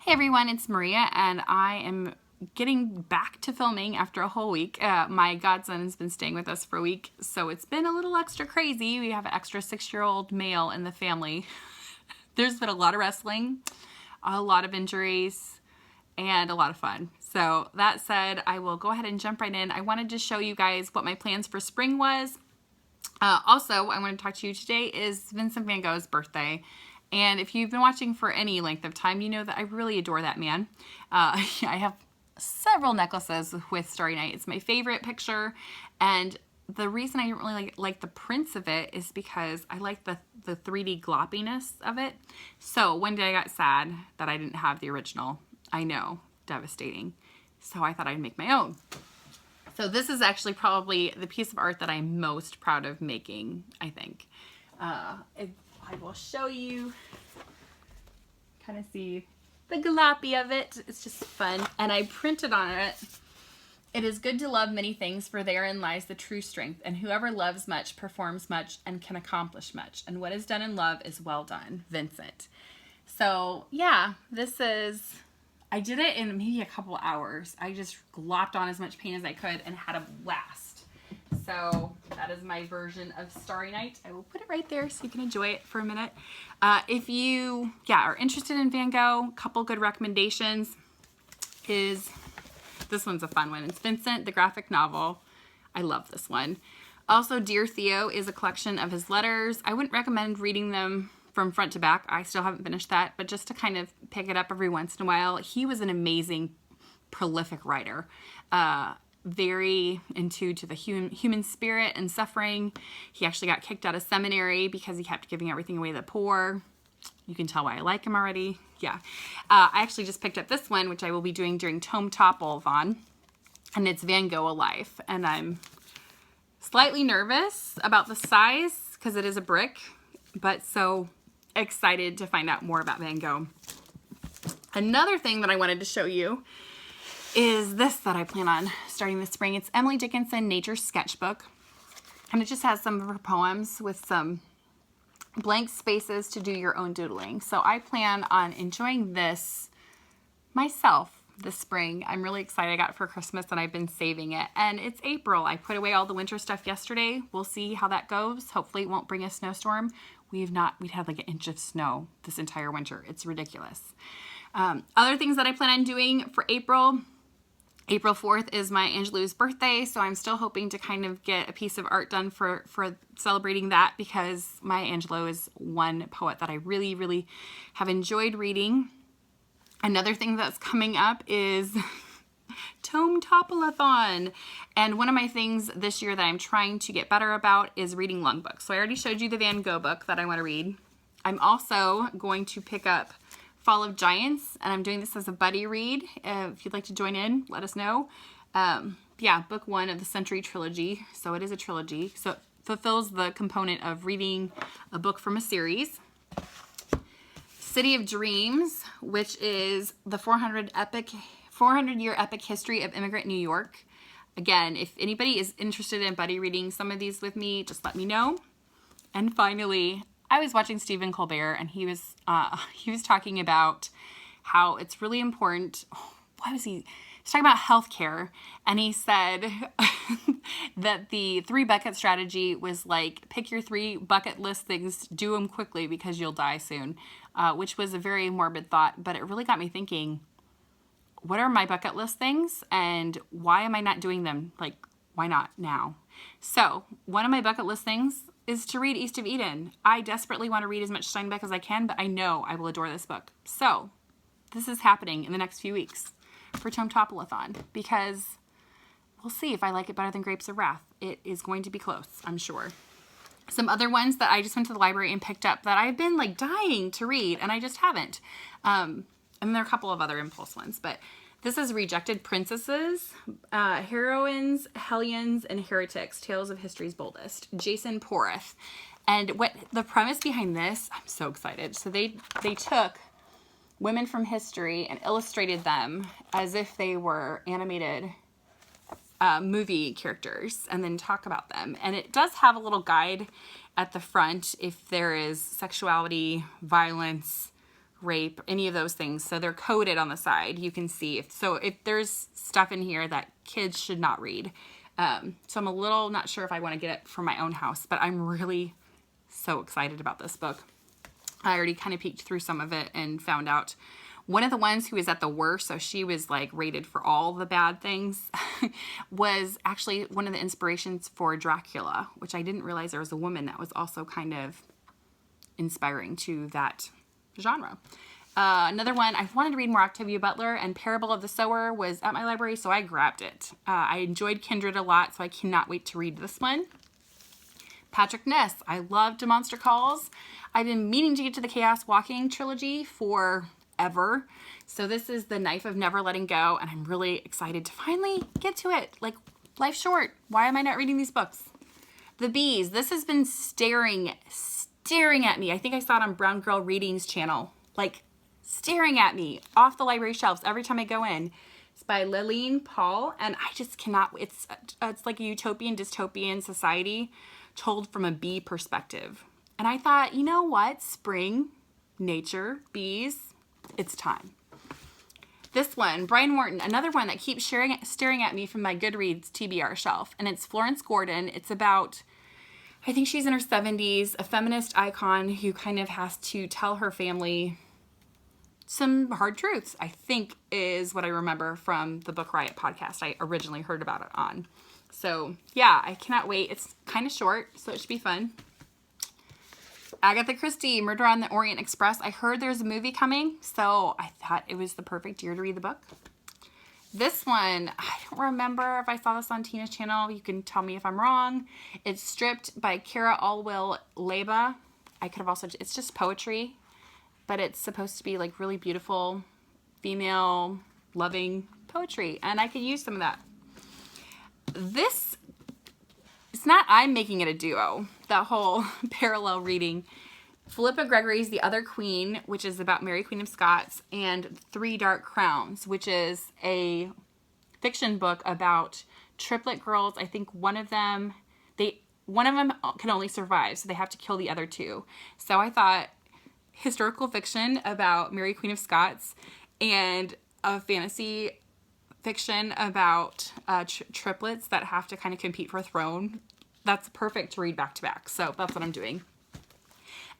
Hey everyone, it's Maria, and I am getting back to filming after a whole week. My godson has been staying with us for a week, so it's been a little extra crazy. We have an extra 6-year-old male in the family. There's been a lot of wrestling, a lot of injuries, and a lot of fun. So that said, I will go ahead and jump right in. I wanted to show you guys what my plans for spring was. Also, I want to talk to you today is Vincent van Gogh's birthday. And if you've been watching for any length of time, you know that I really adore that man. I have several necklaces with Starry Night. It's my favorite picture. And the reason I don't really like the prints of it is because I like the 3D gloppiness of it. So one day I got sad that I didn't have the original. I know, devastating. So I thought I'd make my own. So this is actually probably the piece of art that I'm most proud of making, I think. I will show you, kind of see the gloppy of it. It's just fun. And I printed on it, "It is good to love many things, for therein lies the true strength. And whoever loves much performs much and can accomplish much. And what is done in love is well done. Vincent." So yeah, this is, I did it in maybe a couple hours. I just glopped on as much paint as I could and had a blast. So that is my version of Starry Night. I will put it right there so you can enjoy it for a minute. If you are interested in Van Gogh, a couple good recommendations is, this one's a fun one. It's Vincent, the graphic novel. I love this one. Also, Dear Theo is a collection of his letters. I wouldn't recommend reading them from front to back. I still haven't finished that, but just to kind of pick it up every once in a while. He was an amazing, prolific writer. Very in tune to the human spirit and suffering. He actually got kicked out of seminary because he kept giving everything away to the poor. You can tell why I like him already. Yeah. I actually just picked up this one, which I will be doing during Tome Topple-a-thon, and it's Van Gogh Alive. And I'm slightly nervous about the size because it is a brick, but so excited to find out more about Van Gogh. Another thing that I wanted to show you is this that I plan on starting this spring. It's Emily Dickinson Nature's Sketchbook, and it just has some of her poems with some blank spaces to do your own doodling. So I plan on enjoying this myself this spring. I'm really excited. I got it for Christmas and I've been saving it, and it's April. I put away all the winter stuff yesterday. We'll see how that goes. Hopefully it won't bring a snowstorm. We'd had like an inch of snow this entire winter. It's ridiculous. Other things that I plan on doing for April 4th is my Aunt Lou's birthday, so I'm still hoping to kind of get a piece of art done for celebrating that, because my Aunt Lou is one poet that I really, really have enjoyed reading. Another thing that's coming up is Tome Topple-a-thon, and one of my things this year that I'm trying to get better about is reading long books. So I already showed you the Van Gogh book that I want to read. I'm also going to pick up Fall of Giants, and I'm doing this as a buddy read. If you'd like to join in, let us know. Book 1 of the Century Trilogy. So it is a trilogy. So it fulfills the component of reading a book from a series. City of Dreams, which is the 400-year epic history of immigrant New York. Again, if anybody is interested in buddy reading some of these with me, just let me know. And finally, I was watching Stephen Colbert, and he was talking about how it's really important. What was he? He's talking about healthcare, and he said that the 3 bucket strategy was like, pick your 3 bucket list things, do them quickly because you'll die soon, which was a very morbid thought, but it really got me thinking, what are my bucket list things, and why am I not doing them? Like, why not now? So one of my bucket list things is to read East of Eden. I desperately want to read as much Steinbeck as I can, but I know I will adore this book. So this is happening in the next few weeks for Tome Topple-a-thon, because we'll see if I like it better than Grapes of Wrath. It is going to be close, I'm sure. Some other ones that I just went to the library and picked up that I've been like dying to read, and I just haven't. And there are a couple of other impulse ones, but this is Rejected Princesses, Heroines, Hellions, and Heretics, Tales of History's Boldest, Jason Porth. And what the premise behind this, I'm so excited. So they took women from history and illustrated them as if they were animated movie characters, and then talk about them. And it does have a little guide at the front if there is sexuality, violence, rape, any of those things. So they're coded on the side. You can see if there's stuff in here that kids should not read. So I'm a little not sure if I want to get it for my own house, but I'm really so excited about this book. I already kind of peeked through some of it and found out one of the ones who was at the worst, so she was like rated for all the bad things, was actually one of the inspirations for Dracula, which I didn't realize there was a woman that was also kind of inspiring to that genre. Another one, I wanted to read more Octavia Butler, and Parable of the Sower was at my library, so I grabbed it. I enjoyed Kindred a lot, so I cannot wait to read this one. Patrick Ness, I loved Monster Calls. I've been meaning to get to the Chaos Walking trilogy forever. So this is The Knife of Never Letting Go, and I'm really excited to finally get to it. Like, life's short. Why am I not reading these books? The Bees, this has been staring at me. I think I saw it on Brown Girl Readings channel. Like, staring at me off the library shelves every time I go in. It's by Lillian Paul, and I just cannot, it's like a utopian dystopian society told from a bee perspective. And I thought, you know what? Spring, nature, bees, it's time. This one, Brian Morton, another one that keeps staring at me from my Goodreads TBR shelf. And it's Florence Gordon. It's about, I think she's in her 70s, a feminist icon who kind of has to tell her family some hard truths, I think is what I remember from the Book Riot podcast I originally heard about it on. So yeah, I cannot wait. It's kind of short, so it should be fun. Agatha Christie, Murder on the Orient Express. I heard there's a movie coming, so I thought it was the perfect year to read the book. This one, I don't remember if I saw this on Tina's channel. You can tell me if I'm wrong. It's Stripped by Kara Alwill Leba. It's just poetry, but it's supposed to be like really beautiful, female, loving poetry, and I could use some of that. It's not I'm making it a duo, that whole parallel reading. Philippa Gregory's The Other Queen, which is about Mary Queen of Scots, and Three Dark Crowns, which is a fiction book about triplet girls. I think one of them can only survive, so they have to kill the other two. So I thought historical fiction about Mary Queen of Scots and a fantasy fiction about triplets that have to kind of compete for a throne. That's perfect to read back to back. So that's what I'm doing.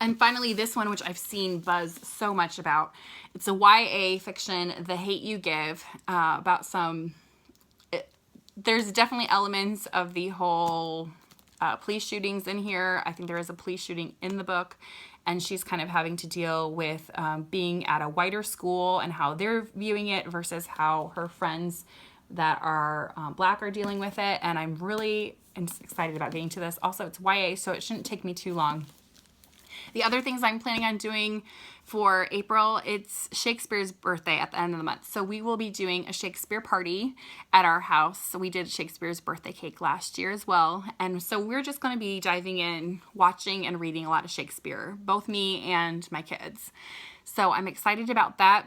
And finally, this one, which I've seen buzz so much about. It's a YA fiction, The Hate U Give, about there's definitely elements of the whole police shootings in here. I think there is a police shooting in the book, and she's kind of having to deal with being at a whiter school and how they're viewing it versus how her friends that are black are dealing with it. And I'm really excited about getting to this. Also, it's YA, so it shouldn't take me too long. The other things I'm planning on doing for April, it's Shakespeare's birthday at the end of the month. So we will be doing a Shakespeare party at our house. So we did Shakespeare's birthday cake last year as well. And so we're just going to be diving in, watching and reading a lot of Shakespeare, both me and my kids. So I'm excited about that.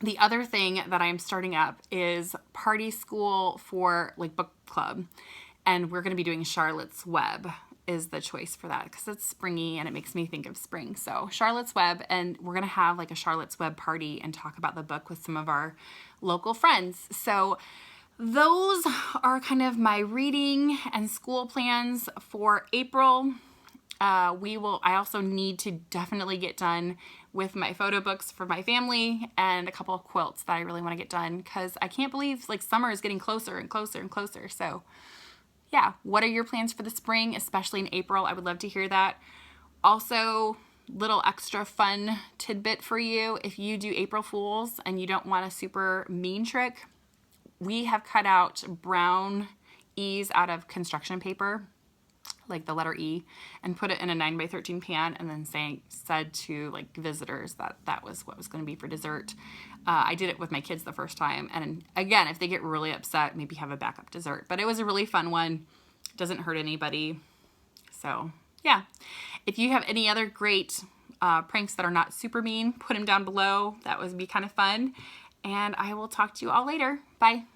The other thing that I'm starting up is party school for like book club. And we're going to be doing Charlotte's Web is the choice for that because it's springy and it makes me think of spring. So Charlotte's Web, and we're going to have like a Charlotte's Web party and talk about the book with some of our local friends. So those are kind of my reading and school plans for April. I also need to definitely get done with my photo books for my family and a couple of quilts that I really want to get done because I can't believe like summer is getting closer and closer and closer. So yeah, what are your plans for the spring, especially in April? I would love to hear that. Also, little extra fun tidbit for you. If you do April Fools and you don't want a super mean trick, we have cut out brown E's out of construction paper, like the letter E, and put it in a 9x13 pan and then said to like visitors that was what was going to be for dessert. I did it with my kids the first time. And again, if they get really upset, maybe have a backup dessert. But it was a really fun one. Doesn't hurt anybody. So yeah, if you have any other great pranks that are not super mean, put them down below. That would be kind of fun. And I will talk to you all later. Bye.